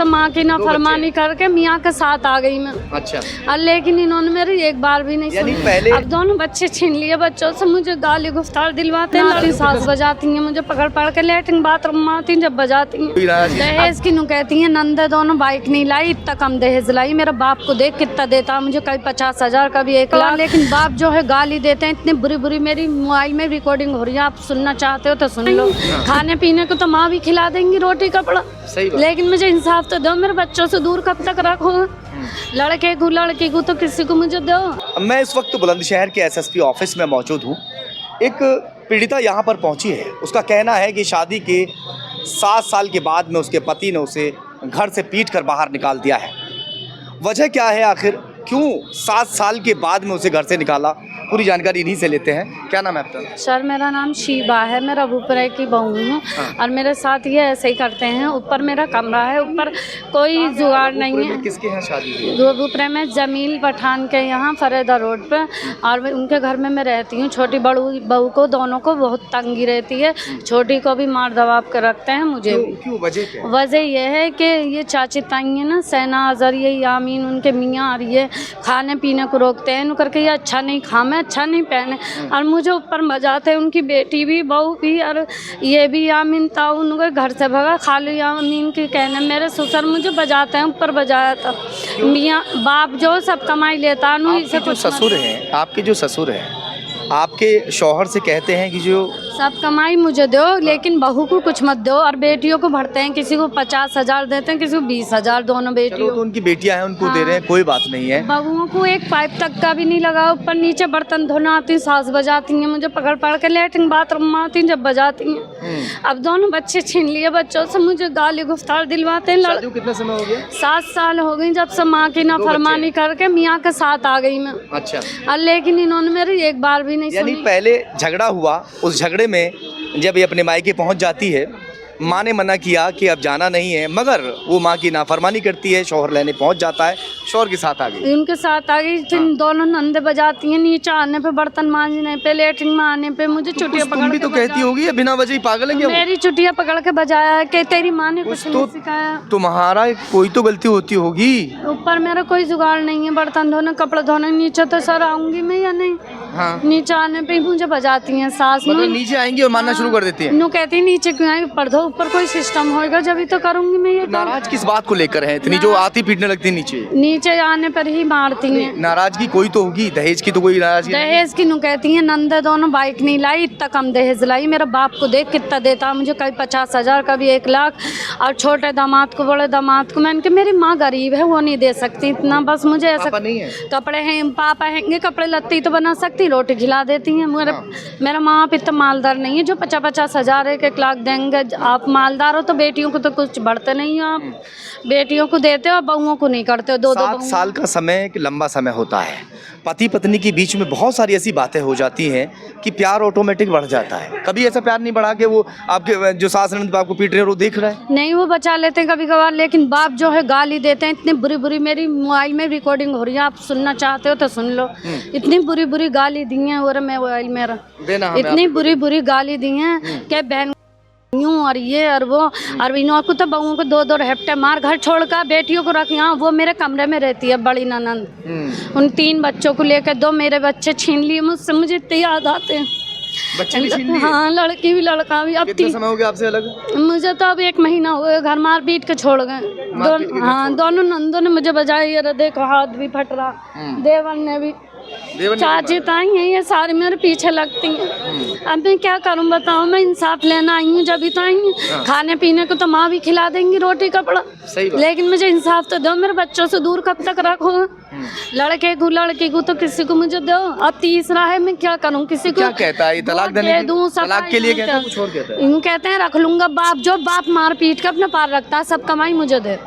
माँ की नाफरमानी करके मियाँ के साथ आ गई मैं। अच्छा। और लेकिन इन्होंने मेरी एक बार भी नहीं सुनी। पहले अब दोनों बच्चे छीन लिए बच्चों से, मुझे गाली गुफ्तार दिलवाते हैं। लड़ी सास बजाती हैं मुझे पकड़ पकड़ के, लेटरिन बाथरूम में आती हैं जब बजाती हैं। दहेज की नु कहती हैं नंदे दोनों बाइक नहीं लाई, इतना कम दहेज लाई। मेरे बाप को देख कितना देता मुझे, कभी 50,000 कभी 1 लाख। लेकिन बाप जो है गाली देते हैं इतनी बुरी बुरी। मेरी मोबाइल में रिकॉर्डिंग हो रही है, आप सुनना चाहते हो तो सुन लो। खाने पीने को तो माँ भी खिला देंगी, रोटी कपड़ा, लेकिन मुझे इंसाफ तो दो। मेरे बच्चों से दूर कब तक रखो? लड़के को लड़की को तो किसी को मुझे दो। मैं इस वक्त बुलंदशहर के एसएसपी ऑफिस में मौजूद हूँ। एक पीड़िता यहाँ पर पहुँची है। उसका कहना है कि शादी के 7 साल के बाद में उसके पति ने उसे घर से पीट कर बाहर निकाल दिया है। वजह क्या है आखिर, क्यों 7 साल के बाद में उसे घर से निकाला, पूरी जानकारी इन्हीं से लेते हैं। क्या नाम है आपका? सर मेरा नाम शीबा है, मैं रबूपुरा की बहू हूँ। और मेरे साथ ये ऐसे ही करते हैं। ऊपर मेरा कमरा है, ऊपर कोई जुगाड़ नहीं है। किसके यहाँ शादी है? रबूपुरा में जमील पठान के यहाँ फरेदा रोड पे। और उनके घर में मैं रहती हूँ। छोटी बहू को दोनों को बहुत तंगी रहती है, छोटी को भी मार दबाव कर रखते हैं, मुझे क्यों? वजह यह है कि ये चाची ताई है ना, सैना अजहर, ये यामीन उनके मियाँ, और ये खाने पीने को रोकते हैं। इन करके ये अच्छा नहीं खा, मैं अच्छा नहीं पहने, और मुझे ऊपर बजाते हैं। उनकी बेटी भी बहू भी और ये भी यामीन था, उनके घर से भगा। खाली यामीन के कहने मेरे ससुर मुझे बजाते हैं, ऊपर बजाया था। मियाँ बाप जो सब कमाई लेता है। आपके जो ससुर हैं आपके शौहर से कहते हैं कि जो सब कमाई मुझे दो, लेकिन बहू को कुछ मत दो। और बेटियों को भरते हैं, किसी को 50,000 देते हैं, किसी को 20,000, दोनों बेटियों। तो उनकी बेटियां हैं, उनको दे रहे हैं, कोई बात नहीं है। बहुओं को एक पाइप तक का भी नहीं लगा। ऊपर नीचे बर्तन धोना आती, सास बजाती हैं मुझे पकड़ पकड़ के, लेटरिन बाथरूम में आती जब बजाती हैं। अब दोनों बच्चे छीन लिए बच्चों से, मुझे गाली गुफ्तार दिलवाते हैं। कितना समय हो गया? 7 साल हो गई जब से माँ की नाफरमानी करके मियाँ के साथ आ गई मैं। अच्छा। और लेकिन इन्होंने मेरी एक बार भी नहीं सुनी। पहले झगड़ा हुआ, उस झगड़े में जब ये अपने मायके पहुंच जाती है, माँ ने मना किया कि अब जाना नहीं है, मगर वो माँ की नाफरमानी करती है। शौहर लेने पहुंच जाता है, शौहर के साथ आ गई, उनके साथ आ गई। फिर दोनों नंदे बजाती हैं, नीचे आने पे, बर्तन मांजने पे, लेटरिन में आने पे मुझे चुटिया पकड़ के। तो कहती होगी बिना वजह ही पागल है क्या? मेरी चुटिया पकड़ के बजाया कि तेरी माँ ने कुछ नहीं सिखाया। तुम्हारा कोई तो गलती होती होगी। ऊपर मेरा कोई जुगाड़ नहीं है, बर्तन धोने कपड़े धोने। नीचे तो सर आऊंगी मैं या नहीं? हाँ। नीचे आने पे मुझे बजाती हैं सास। मतलब नीचे आएंगी और मारना शुरू कर देती है। नु कहती है नीचे क्यों आई, ऊपर धो। ऊपर कोई सिस्टम होगा जब ही तो करूंगी मैं ये। नाराज किस बात को लेकर है इतनी, जो आती पीटने लगती है नीचे? नीचे आने पर ही मारती हैं। नाराजगी कोई तो होगी, दहेज की तो कोई नाराजगी? दहेज की नु कहती हैं नंदे दोनों बाइक नहीं लाई, इतना कम दहेज लाई। मेरे बाप को देख कितना देता मुझे, कभी 50,000 कभी 1 लाख। और छोटे दामाद को बड़े दामाद को। मैंने कहा मेरी माँ गरीब है, वो नहीं दे सकती इतना, बस मुझे ऐसा नहीं है। कपड़े हैं, पापा हैंगे, कपड़े लत्ती तो बना सकती, रोटी खिला देती हैं। मेरा माँ बाप इतना मालदार नहीं है जो 50,000 1 लाख देंगे। आप मालदार हो तो बेटियों को तो कुछ बढ़ते नहीं हो, आप बेटियों को देते हो, बहुओं को नहीं करते हो। 2-2 साल का समय एक लंबा समय होता है। पति पत्नी के बीच में बहुत सारी ऐसी बातें हो जाती हैं कि प्यार ऑटोमेटिक बढ़ जाता है। कभी ऐसा प्यार नहीं बढ़ा कि वो आपके जो सास ननद आपको पीट रहे हैं वो देख रहा है? नहीं, वो बचा लेते हैं कभी कभार, लेकिन बाप जो है गाली देते हैं इतनी बुरी बुरी। मेरी मोबाइल में रिकॉर्डिंग हो रही है, आप सुनना चाहते हो तो सुन लो। इतनी बुरी बुरी गाली दी हैं, और मैं मोबाइल मेरा इतनी बुरी बुरी गाली दी हैं कि बहन यूं और ये और वो। और इन्हों को तो बहुओं को 2-2 हफ्ते मार, घर छोड़कर बेटियों को रख। यहाँ वो मेरे कमरे में रहती है बड़ी ननद। उन 3 बच्चों को लेकर 2 मेरे बच्चे छीन लिए मुझसे। मुझे इतने याद आते हैं। बच्चे भी छीन लिए? हाँ, लड़की भी लड़का भी। अब कितना समय हो गया आपसे अलग? मुझे तो अब 1 महीना हुआ, घर मार पीट के छोड़ गए। हाँ, दोनों नंदों ने मुझे बजाई। अरे देखो हाथ भी फट रहा। देवर ने भी, चाची ताई हैं ये सारी मेरे पीछे लगती हैं। अब मैं क्या करूं बताओ, मैं इंसाफ लेना आई हूँ जब ही तो आई हूँ। खाने पीने को तो माँ भी खिला देंगी, रोटी कपड़ा, लेकिन मुझे इंसाफ तो दो। मेरे बच्चों से दूर कब तक रखो? लड़के को लड़की को तो किसी को मुझे दो। अब तीसरा है, मैं क्या करूँ? किसी को क्या कहता है तलाक देने दूं? तलाक के लिए कहता है, कुछ और कहता है? इन कहते हैं रख लूंगा। बाप जो बाप मार पीट के अपने पार रखता है, सब कमाई मुझे दे।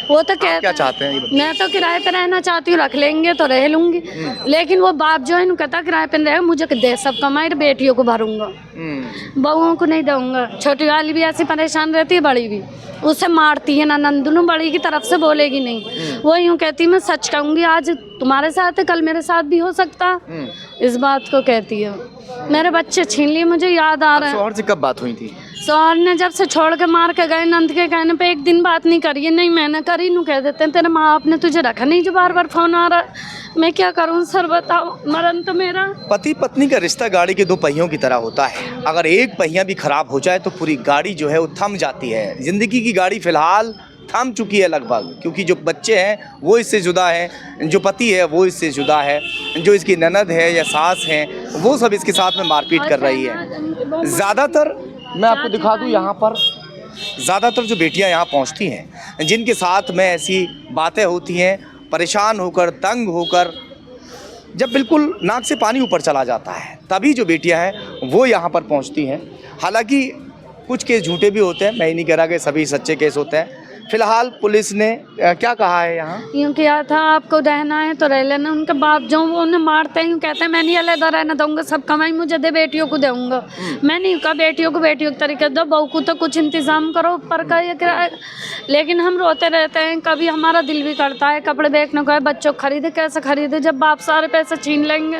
वो तो क्या चाहते हैं? मैं तो किराए पे रहना चाहती हूँ, रख लेंगे तो रह लूंगी। लेकिन वो बाप जो है कहता किराए पे रहेगा, मुझे दे सब कमाई, बेटियों को भरूंगा, बहुओं को नहीं दूंगा। छोटी वाली भी ऐसी परेशान रहती है, बड़ी भी उसे मारती है ना नंदनू, बड़ी की तरफ से बोलेगी नहीं। वो यूँ कहती मैं सच कहूँगी, आज तुम्हारे साथ है कल मेरे साथ भी हो सकता, इस बात को कहती है। मेरे बच्चे छीन लिए, मुझे याद आ रहा है। शौहर से कब बात हुई थी? सौर ने जब से छोड़ के मार के गए, नंद के कहने पे एक दिन बात नहीं करी, नहीं मैंने करी, नू कह देते हैं तेरे माँ बाप ने तुझे रखा नहीं, जो बार बार फोन आ रहा है, मैं क्या करूँ सर बताओ, मरण तो मेरा। पति पत्नी का रिश्ता गाड़ी के दो पहियों की तरह होता है, अगर एक पहिया भी खराब हो जाए तो पूरी गाड़ी जो है वो थम जाती है। जिंदगी की गाड़ी फिलहाल थम चुकी है लगभग, क्योंकि जो बच्चे हैं वो इससे जुदा है, जो पति है वो इससे जुदा है, जो इसकी ननद है या सास है वो सब इसके साथ में मारपीट कर रही है। ज़्यादातर मैं आपको दिखा दूं, यहाँ पर ज़्यादातर जो बेटियाँ यहाँ पहुँचती हैं, जिनके साथ में ऐसी बातें होती हैं, परेशान होकर, तंग होकर, जब बिल्कुल नाक से पानी ऊपर चला जाता है, तभी जो बेटियां हैं वो यहाँ पर पहुँचती हैं। हालांकि कुछ केस झूठे भी होते हैं, मैं ही नहीं कह रहा कि सभी सच्चे केस होते हैं। फिलहाल पुलिस ने क्या कहा है यहाँ? यूँ किया था आपको रहना है तो रह लेना, उनके बाप जो वो उन्हें मारते हैं, यूँ कहते हैं मैं नहीं अलग रहना दूंगा, सब कमाई मुझे दे, बेटियों को दूंगा। मैं नहीं कहा बेटियों के तरीके दो, बहू को तो कुछ इंतजाम करो ऊपर का ये किराया। लेकिन हम रोते रहते हैं, कभी हमारा दिल भी करता है कपड़े देखने को है, बच्चों को खरीदे, कैसे खरीदे जब बाप सारे पैसे छीन लेंगे।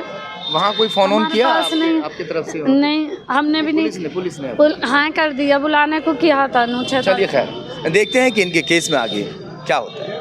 वहाँ कोई फोन ऑन किया नहीं, आपकी तरफ से? नहीं, हमने भी नहीं। पुलिस ने हाँ कर दिया, बुलाने को किया था। चलिए खैर, देखते हैं कि इनके केस में आगे क्या होता है।